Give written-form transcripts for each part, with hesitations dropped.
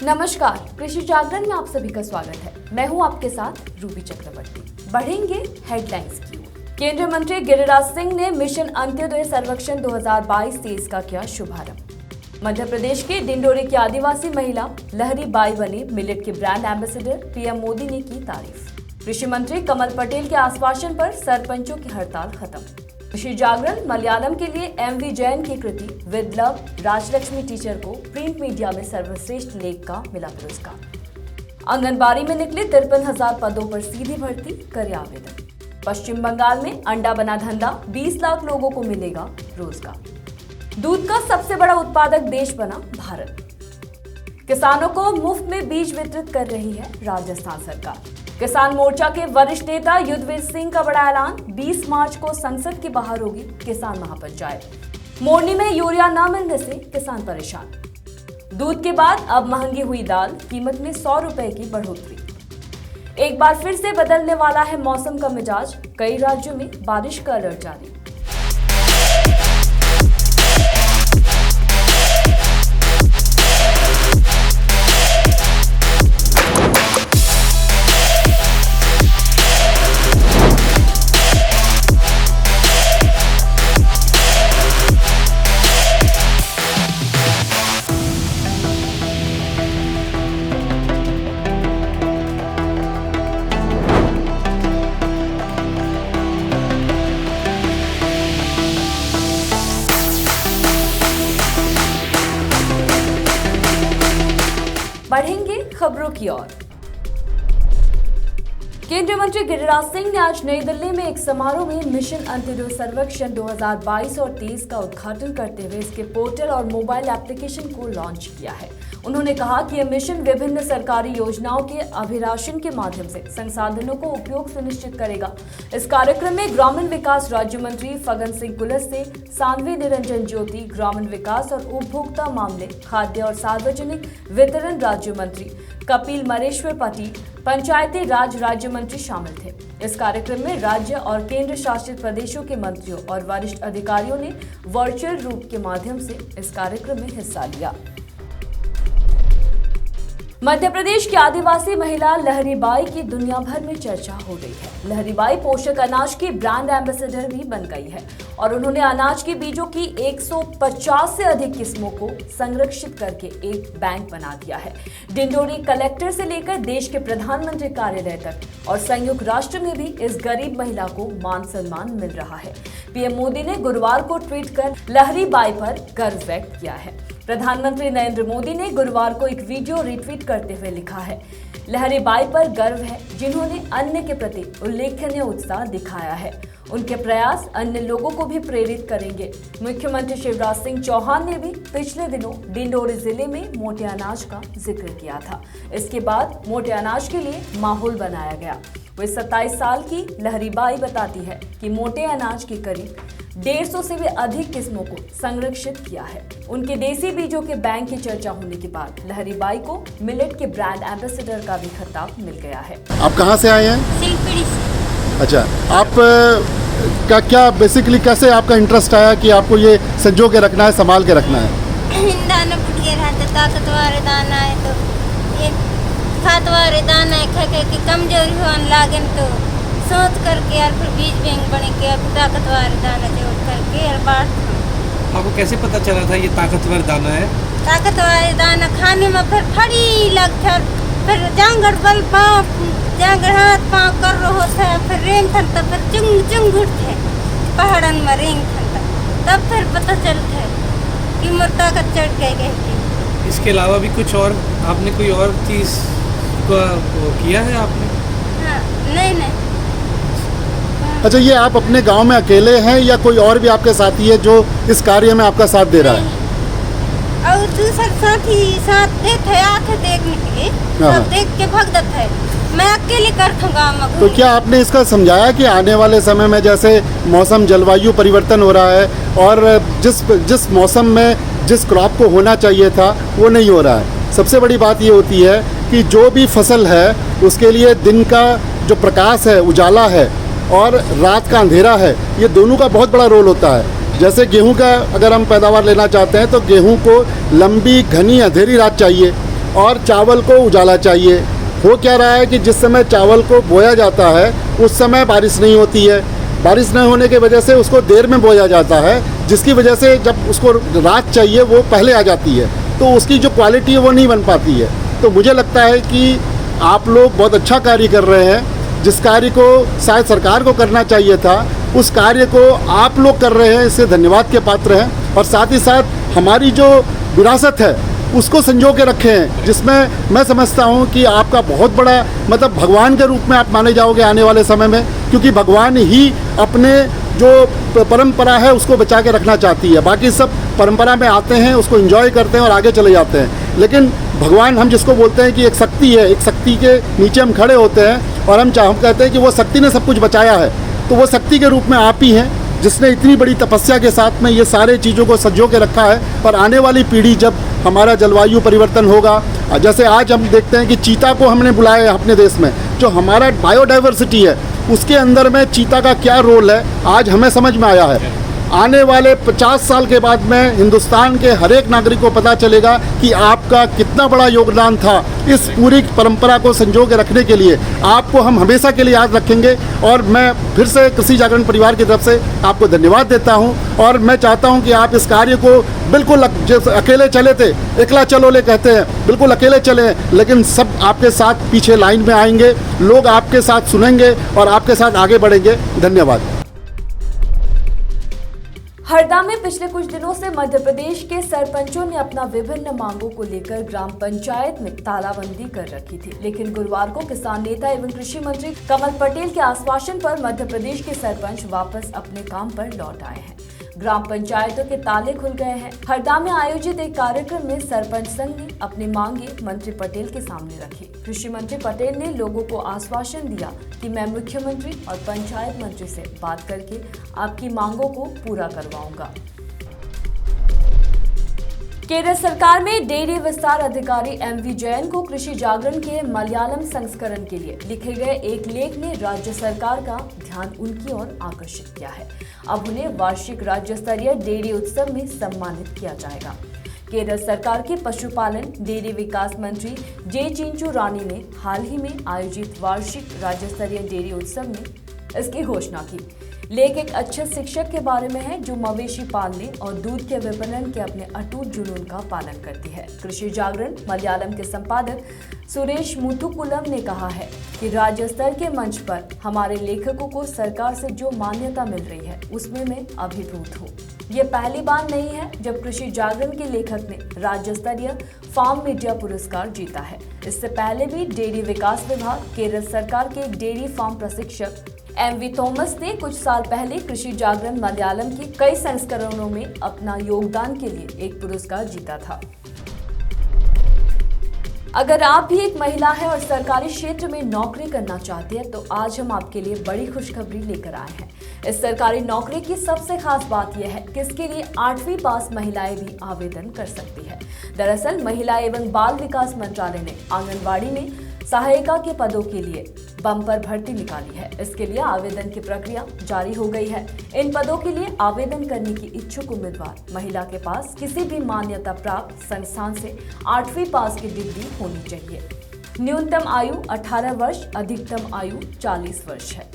नमस्कार, कृषि जागरण में आप सभी का स्वागत है। मैं हूं आपके साथ रूबी चक्रवर्ती। बढ़ेंगे हेडलाइंस की ओर। केंद्रीय मंत्री गिरिराज सिंह ने मिशन अंत्योदय सर्वेक्षण 2022-23 का किया शुभारंभ। मध्य प्रदेश के डिंडोरी की आदिवासी महिला लहरी बाई बनी मिलेट के ब्रांड एम्बेसडर। पीएम मोदी ने की तारीफ। कृषि मंत्री कमल पटेल के आश्वासन पर सरपंचों की हड़ताल खत्म। कृषि जागरण मलयालम के लिए एमवी जैन की कृति विद लव राजलक्ष्मी टीचर को प्रिंट मीडिया में सर्वश्रेष्ठ लेख का मिला पुरस्कार। आंगनबाड़ी में निकले 53,000 पदों पर सीधी भर्ती, करे आवेदन। पश्चिम बंगाल में अंडा बना धंधा, 20 लाख लोगों को मिलेगा रोजगार। दूध का सबसे बड़ा उत्पादक देश बना भारत। किसानों को मुफ्त में बीज वितरित कर रही है राजस्थान सरकार। किसान मोर्चा के वरिष्ठ नेता युद्धवीर सिंह का बड़ा ऐलान, 20 मार्च को संसद के बाहर होगी किसान महापंचायत। मोरनी में यूरिया न मिलने से किसान परेशान। दूध के बाद अब महंगी हुई दाल, कीमत में 100 रुपए की बढ़ोतरी। एक बार फिर से बदलने वाला है मौसम का मिजाज, कई राज्यों में बारिश का अलर्ट जारी। बढ़ेंगे खबरों की ओर। केंद्रीय मंत्री गिरिराज सिंह ने आज नई दिल्ली में एक समारोह में मिशन अंत्योदय सर्वेक्षण 2022 और 23 का उद्घाटन करते हुए इसके पोर्टल और मोबाइल एप्लीकेशन को लॉन्च किया है। उन्होंने कहा कि यह मिशन विभिन्न सरकारी योजनाओं के अभिलाषण के माध्यम से संसाधनों को उपयोग सुनिश्चित करेगा। इस कार्यक्रम में ग्रामीण विकास राज्य मंत्री फग्गन सिंह कुलस्ते, साध्वी निरंजन ज्योति, ग्रामीण विकास और उपभोक्ता मामले, खाद्य और सार्वजनिक वितरण राज्य मंत्री कपिल मरेश्वर पाटिल, पंचायती राज राज्य मंत्री शामिल थे। इस कार्यक्रम में राज्य और केंद्र शासित प्रदेशों के मंत्रियों और वरिष्ठ अधिकारियों ने वर्चुअल रूप के माध्यम से इस कार्यक्रम में हिस्सा लिया। मध्य प्रदेश की आदिवासी महिला लहरी बाई की दुनिया भर में चर्चा हो रही है। लहरी बाई पोषक अनाज की ब्रांड एम्बेसडर भी बन गई है और उन्होंने अनाज के बीजों की 150 से अधिक किस्मों को संरक्षित करके एक बैंक बना दिया है। डिंडोरी कलेक्टर से लेकर देश के प्रधानमंत्री कार्यालय तक और संयुक्त राष्ट्र में भी इस गरीब महिला को मान सम्मान मिल रहा है। पीएम मोदी ने गुरुवार को ट्वीट कर लहरी बाई पर गर्व व्यक्त किया है। प्रधानमंत्री नरेंद्र मोदी ने गुरुवार को एक वीडियो रिट्वीट करते हुए लिखा है, लहरी बाई पर गर्व है जिन्होंने अन्य के प्रति उल्लेखनीय उत्साह दिखाया है। उनके प्रयास अन्य लोगों को भी प्रेरित करेंगे। मुख्यमंत्री शिवराज सिंह चौहान ने भी पिछले दिनों डिंडोरी जिले में मोटे अनाज का जिक्र किया था। इसके बाद मोटे अनाज के लिए माहौल बनाया गया। वह 27 साल की लहरी बाई बताती है कि मोटे अनाज की करीब 150 से भी अधिक किस्मों को संरक्षित किया है। उनके देसी बीजों के बैंक की चर्चा होने के बाद लहरी बाई को मिलेट के ब्रांड एम्बेसडर का भी खिताब मिल गया है। आप कहाँ से आए हैं? सिलपड़ी से। अच्छा, आप का क्या बेसिकली कैसे आपका इंटरेस्ट आया कि आपको ये संजो के रखना है, संभाल के रखना है? दाना फुटिया रहता, ताकतवर दाना है तो ये खातवार दाना है, खा के कमजोरी होने लागन तो सोच करके यार फिर बीज बैंक बने के और ताकतवर दाना जोड़ करके यार बांट। आपको कैसे पता चला था ये ताकतवर दाना है? ताकतवर दाना खाने में फिर फड़ी लगता, फिर जांगर बल पाँव, जांगर हाथ पाँव कर रहो था, फिर रेंग था, फिर चुंग चुंग उठते पहाड़न में रेंग था, तब फिर पता चलता है कि मोर ताकत चढ़ गई। इसके अलावा भी कुछ और आपने कोई और चीज़ को किया है आपने? हाँ, नहीं। अच्छा, ये आप अपने गांव में अकेले हैं या कोई और भी आपके साथी है जो इस कार्य में आपका साथ दे रहा है? और दूसरा साथी साथ देते आके देखने के लिए, सब देख के भगदत है। मैं अकेले करता हूँ गाँव में। तो क्या आपने इसका समझाया कि आने वाले समय में जैसे मौसम जलवायु परिवर्तन हो रहा है और जिस मौसम में जिस क्रॉप को होना चाहिए था वो नहीं हो रहा है? सबसे बड़ी बात ये होती है कि जो भी फसल है उसके लिए दिन का जो प्रकाश है, उजाला है, और रात का अंधेरा है, ये दोनों का बहुत बड़ा रोल होता है। जैसे गेहूं का अगर हम पैदावार लेना चाहते हैं तो गेहूं को लंबी घनी अंधेरी रात चाहिए और चावल को उजाला चाहिए। हो क्या रहा है कि जिस समय चावल को बोया जाता है उस समय बारिश नहीं होती है, बारिश नहीं होने की वजह से उसको देर में बोया जाता है, जिसकी वजह से जब उसको रात चाहिए वो पहले आ जाती है, तो उसकी जो क्वालिटी है वो नहीं बन पाती है। तो मुझे लगता है कि आप लोग बहुत अच्छा कार्य कर रहे हैं। जिस कार्य को शायद सरकार को करना चाहिए था उस कार्य को आप लोग कर रहे हैं, इससे धन्यवाद के पात्र हैं। और साथ ही साथ हमारी जो विरासत है उसको संजो के रखे हैं, जिसमें मैं समझता हूँ कि आपका बहुत बड़ा मतलब भगवान के रूप में आप माने जाओगे आने वाले समय में, क्योंकि भगवान ही अपने जो परंपरा है उसको बचा के रखना चाहती है। बाकी सब परंपरा में आते हैं, उसको एंजॉय करते हैं और आगे चले जाते हैं, लेकिन भगवान हम जिसको बोलते हैं कि एक शक्ति है, एक शक्ति के नीचे हम खड़े होते हैं और हम कहते हैं कि वो शक्ति ने सब कुछ बचाया है, तो वो शक्ति के रूप में आप ही हैं जिसने इतनी बड़ी तपस्या के साथ में ये सारे चीज़ों को संजो के रखा है। और आने वाली पीढ़ी जब हमारा जलवायु परिवर्तन होगा, जैसे आज हम देखते हैं कि चीता को हमने बुलाया है अपने देश में, जो हमारा बायोडाइवर्सिटी है उसके अंदर में चीता का क्या रोल है आज हमें समझ में आया है। आने वाले 50 साल के बाद में हिंदुस्तान के हर एक नागरिक को पता चलेगा कि आपका कितना बड़ा योगदान था इस पूरी परंपरा को संजो के रखने के लिए। आपको हम हमेशा के लिए याद रखेंगे और मैं फिर से कृषि जागरण परिवार की तरफ से आपको धन्यवाद देता हूं। और मैं चाहता हूं कि आप इस कार्य को बिल्कुल जैसे अकेले चले थे, एकला चलो ले कहते हैं, बिल्कुल अकेले चले, लेकिन सब आपके साथ पीछे लाइन में आएंगे, लोग आपके साथ सुनेंगे और आपके साथ आगे बढ़ेंगे। धन्यवाद। हरदा में पिछले कुछ दिनों से मध्य प्रदेश के सरपंचों ने अपना विभिन्न मांगों को लेकर ग्राम पंचायत में तालाबंदी कर रखी थी, लेकिन गुरुवार को किसान नेता एवं कृषि मंत्री कमल पटेल के आश्वासन पर मध्य प्रदेश के सरपंच वापस अपने काम पर लौट आए हैं। ग्राम पंचायतों के ताले खुल गए हैं। हरदा में आयोजित एक कार्यक्रम में सरपंच संघ ने अपनी मांगे मंत्री पटेल के सामने रखी। कृषि मंत्री पटेल ने लोगों को आश्वासन दिया कि मैं मुख्यमंत्री और पंचायत मंत्री से बात करके आपकी मांगों को पूरा करवाऊंगा। केरल सरकार में डेयरी विस्तार अधिकारी एमवी जैन को कृषि जागरण के मलयालम संस्करण के लिए लिखे गए एक लेख ने राज्य सरकार का ध्यान उनकी ओर आकर्षित किया है। अब उन्हें वार्षिक राज्य स्तरीय डेयरी उत्सव में सम्मानित किया जाएगा। केरल सरकार के पशुपालन डेयरी विकास मंत्री जे चिंचू रानी ने हाल ही में आयोजित वार्षिक राज्य स्तरीय डेयरी उत्सव में इसकी घोषणा की। लेख एक अच्छे शिक्षक के बारे में है जो मवेशी पालने और दूध के विपणन के अपने अटूट जुनून का पालन करती है। कृषि जागरण मलयालम के संपादक सुरेश मुथुकुलम ने कहा है कि राज्य स्तर के मंच पर हमारे लेखकों को सरकार से जो मान्यता मिल रही है उसमें मैं अभिभूत हूँ। ये पहली बार नहीं है जब कृषि जागरण के लेखक ने राज्य स्तरीय फार्म मीडिया पुरस्कार जीता है। इससे पहले भी डेयरी विकास विभाग केरल सरकार के एक डेयरी फार्म प्रशिक्षक एमवी थॉमस ने कुछ साल पहले कृषि जागरण मलयालम के कई संस्करणों में अपना योगदान के लिए एक पुरस्कार जीता था। अगर आप भी एक महिला है और सरकारी क्षेत्र में नौकरी करना चाहते हैं तो आज हम आपके लिए बड़ी खुशखबरी लेकर आए हैं। इस सरकारी नौकरी की सबसे खास बात यह है कि इसके लिए 8वीं पास महिलाएं भी आवेदन कर सकती है। दरअसल महिला एवं बाल विकास मंत्रालय ने आंगनबाड़ी में सहायिका के पदों के लिए बम्पर भर्ती निकाली है। इसके लिए आवेदन की प्रक्रिया जारी हो गई है। इन पदों के लिए आवेदन करने की इच्छुक उम्मीदवार महिला के पास किसी भी मान्यता प्राप्त संस्थान से 8वीं पास की डिग्री होनी चाहिए। न्यूनतम आयु 18 वर्ष, अधिकतम आयु 40 वर्ष है।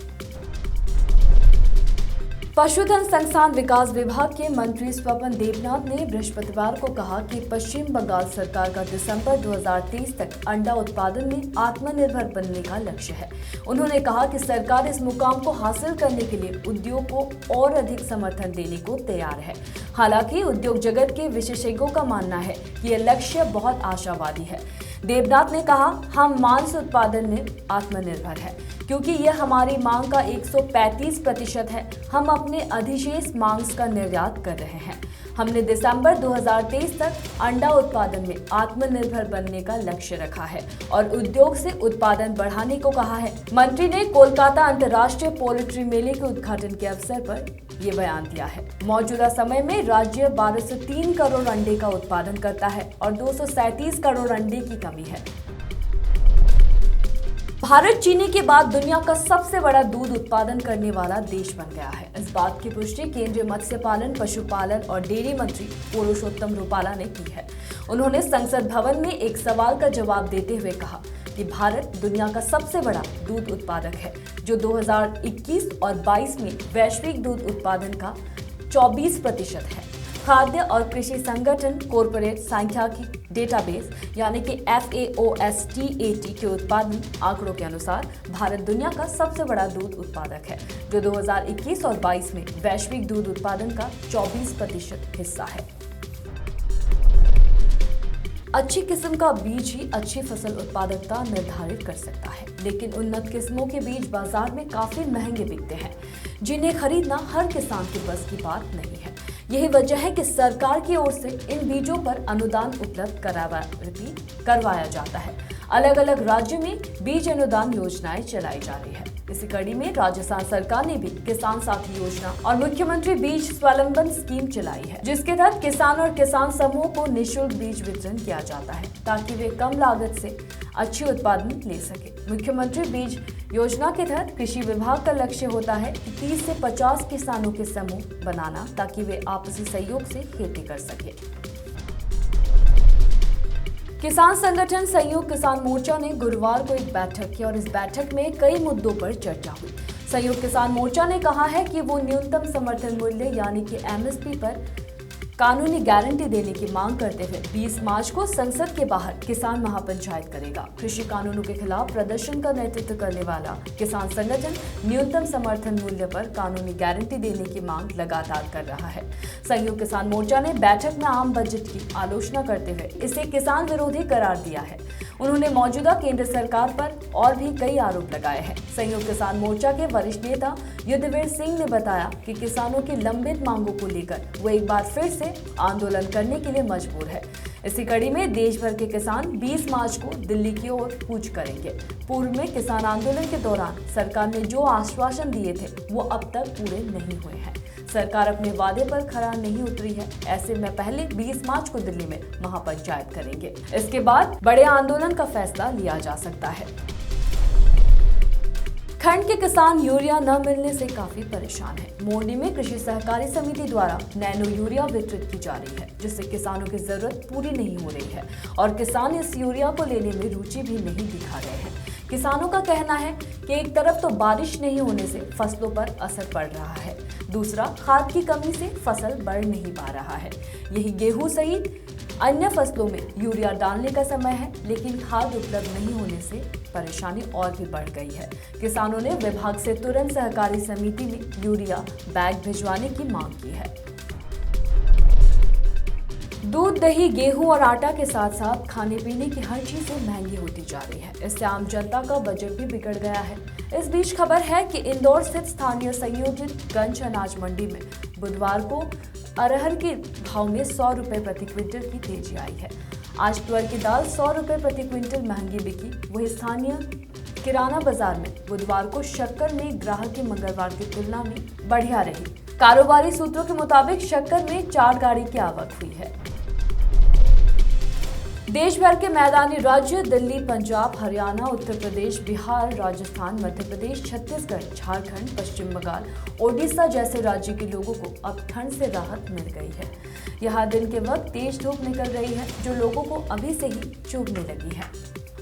पशुधन संस्थान विकास विभाग के मंत्री स्वपन देवनाथ ने बृहस्पतिवार को कहा कि पश्चिम बंगाल सरकार का दिसंबर 2023 तक अंडा उत्पादन में आत्मनिर्भर बनने का लक्ष्य है। उन्होंने कहा कि सरकार इस मुकाम को हासिल करने के लिए उद्योग को और अधिक समर्थन देने को तैयार है। हालांकि उद्योग जगत के विशेषज्ञों का मानना है कि यह लक्ष्य बहुत आशावादी है। देवनाथ ने कहा, हम मांस उत्पादन में आत्मनिर्भर है क्योंकि यह हमारी मांग का 135% है। हम अपने अधिशेष मांस का निर्यात कर रहे हैं। हमने दिसंबर 2023 तक अंडा उत्पादन में आत्मनिर्भर बनने का लक्ष्य रखा है और उद्योग से उत्पादन बढ़ाने को कहा है। मंत्री ने कोलकाता अंतर्राष्ट्रीय पोल्ट्री मेले के उद्घाटन के अवसर पर ये बयान दिया है। मौजूदा समय में राज्य 1203 करोड़ अंडे का उत्पादन करता है और 237 करोड़ अंडे की कमी है। भारत चीनी के बाद दुनिया का सबसे बड़ा दूध उत्पादन करने वाला देश बन गया है। इस बात की पुष्टि केंद्रीय मत्स्य पालन, पशुपालन और डेयरी मंत्री पुरुषोत्तम रूपाला ने की है। उन्होंने संसद भवन में एक सवाल का जवाब देते हुए कहा कि भारत दुनिया का सबसे बड़ा दूध उत्पादक है, जो 2021 और 22 में वैश्विक दूध उत्पादन का 24% है। खाद्य और कृषि संगठन कॉरपोरेट सांख्यिकी डेटाबेस यानी कि FAOSTAT के उत्पादन आंकड़ों के अनुसार भारत दुनिया का सबसे बड़ा दूध उत्पादक है, जो 2021 और 22 में वैश्विक दूध उत्पादन का 24% हिस्सा है। अच्छी किस्म का बीज ही अच्छी फसल उत्पादकता निर्धारित कर सकता है, लेकिन उन्नत किस्मों के बीज बाजार में काफी महंगे बिकते हैं, जिन्हें खरीदना हर किसान की बस की बात नहीं है। यही वजह है कि सरकार की ओर से इन बीजों पर अनुदान उपलब्ध करवाया जाता है। अलग अलग राज्यों में बीज अनुदान योजनाएं चलाई जा रही है। इसी कड़ी में राजस्थान सरकार ने भी किसान साथी योजना और मुख्यमंत्री बीज स्वावलंबन स्कीम चलाई है, जिसके तहत किसान और किसान समूह को निःशुल्क बीज वितरण किया जाता है, ताकि वे कम लागत से अच्छे उत्पादन ले सके। मुख्यमंत्री बीज योजना के तहत कृषि विभाग का लक्ष्य होता है कि 30 से 50 किसानों के समूह बनाना, ताकि वे आपसी सहयोग से खेती कर सके। किसान संगठन संयुक्त किसान मोर्चा ने गुरुवार को एक बैठक की और इस बैठक में कई मुद्दों पर चर्चा हुई। संयुक्त किसान मोर्चा ने कहा है कि वो न्यूनतम समर्थन मूल्य यानी कि MSP पर कानूनी गारंटी देने की मांग करते हुए 20 मार्च को संसद के बाहर किसान महापंचायत करेगा। कृषि कानूनों के खिलाफ प्रदर्शन का नेतृत्व करने वाला किसान संगठन न्यूनतम समर्थन मूल्य पर कानूनी गारंटी देने की मांग लगातार कर रहा है। संयुक्त किसान मोर्चा ने बैठक में आम बजट की आलोचना करते हुए इसे किसान विरोधी करार दिया है। उन्होंने मौजूदा केंद्र सरकार पर और भी कई आरोप लगाए हैं। संयुक्त किसान मोर्चा के वरिष्ठ नेता युद्धवीर सिंह ने बताया कि किसानों की लंबित मांगों को लेकर वो एक बार फिर से आंदोलन करने के लिए मजबूर है। इसी कड़ी में देश भर के किसान 20 मार्च को दिल्ली की ओर कूच करेंगे। पूर्व में किसान आंदोलन के दौरान सरकार ने जो आश्वासन दिए थे वो अब तक पूरे नहीं हुए हैं। सरकार अपने वादे पर खरा नहीं उतरी है। ऐसे में पहले 20 मार्च को दिल्ली में महापंचायत करेंगे। इसके बाद बड़े आंदोलन का फैसला लिया जा सकता है। खंड के किसान यूरिया न मिलने से काफी परेशान हैं। मोरनी में कृषि सहकारी समिति द्वारा नैनो यूरिया वितरित की जा रही है, जिससे किसानों की जरूरत पूरी नहीं हो रही है और किसान इस यूरिया को लेने में रुचि भी नहीं दिखा रहे हैं। किसानों का कहना है कि एक तरफ तो बारिश नहीं होने से फसलों पर असर पड़ रहा है, दूसरा खाद की कमी से फसल बढ़ नहीं पा रहा है। यही गेहूं सहित अन्य फसलों में यूरिया डालने का समय है, लेकिन खाद उपलब्ध नहीं होने से परेशानी और भी बढ़ गई है। किसानों ने विभाग से तुरंत सहकारी समिति में यूरिया बैग भिजवाने की मांग की है। दूध, दही, गेहूं और आटा के साथ साथ खाने पीने की हर चीजें महंगी होती जा रही है। इससे आम जनता का बजट भी बिगड़ गया है। इस बीच खबर है कि इंदौर स्थित स्थानीय संयोजित गंज अनाज मंडी में बुधवार को अरहर के भाव में 100 रुपए प्रति क्विंटल की तेजी आई है। आज तुअर की दाल 100 रुपए प्रति क्विंटल महंगी बिकी। वही स्थानीय किराना बाजार में बुधवार को शक्कर में ग्राहक की मंगलवार की तुलना में बढ़िया रही। कारोबारी सूत्रों के मुताबिक शक्कर में 4 गाड़ी की आवक हुई है। देश भर के मैदानी राज्य दिल्ली, पंजाब, हरियाणा, उत्तर प्रदेश, बिहार, राजस्थान, मध्य प्रदेश, छत्तीसगढ़, झारखंड, पश्चिम बंगाल, ओडिशा जैसे राज्य के लोगों को अब ठंड से राहत मिल गई है। यहाँ दिन के वक्त तेज धूप निकल रही है, जो लोगों को अभी से ही चुभने लगी है।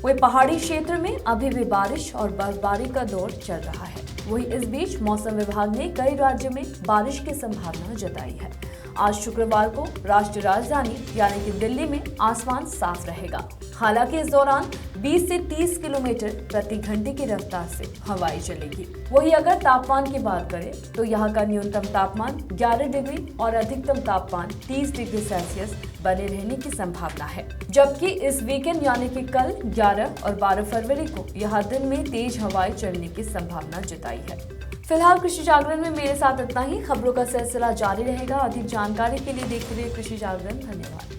वही पहाड़ी क्षेत्र में अभी भी बारिश और बर्फबारी का दौर चल रहा है। वही इस बीच मौसम विभाग ने कई राज्यों में बारिश की संभावना जताई है। आज शुक्रवार को राष्ट्रीय राजधानी यानी कि दिल्ली में आसमान साफ रहेगा। हालांकि इस दौरान 20 से 30 किलोमीटर प्रति घंटे की रफ्तार से हवाएं चलेगी। वहीं अगर तापमान की बात करें तो यहाँ का न्यूनतम तापमान 11 डिग्री और अधिकतम तापमान 30 डिग्री सेल्सियस बने रहने की संभावना है। जबकि इस वीकेंड यानी कि कल 11 और 12 फरवरी को यहाँ दिन में तेज हवाएं चलने की संभावना जताई है। फिलहाल कृषि जागरण में मेरे साथ इतना ही। खबरों का सिलसिला जारी रहेगा। अधिक जानकारी के लिए देखते रहिए कृषि जागरण। धन्यवाद।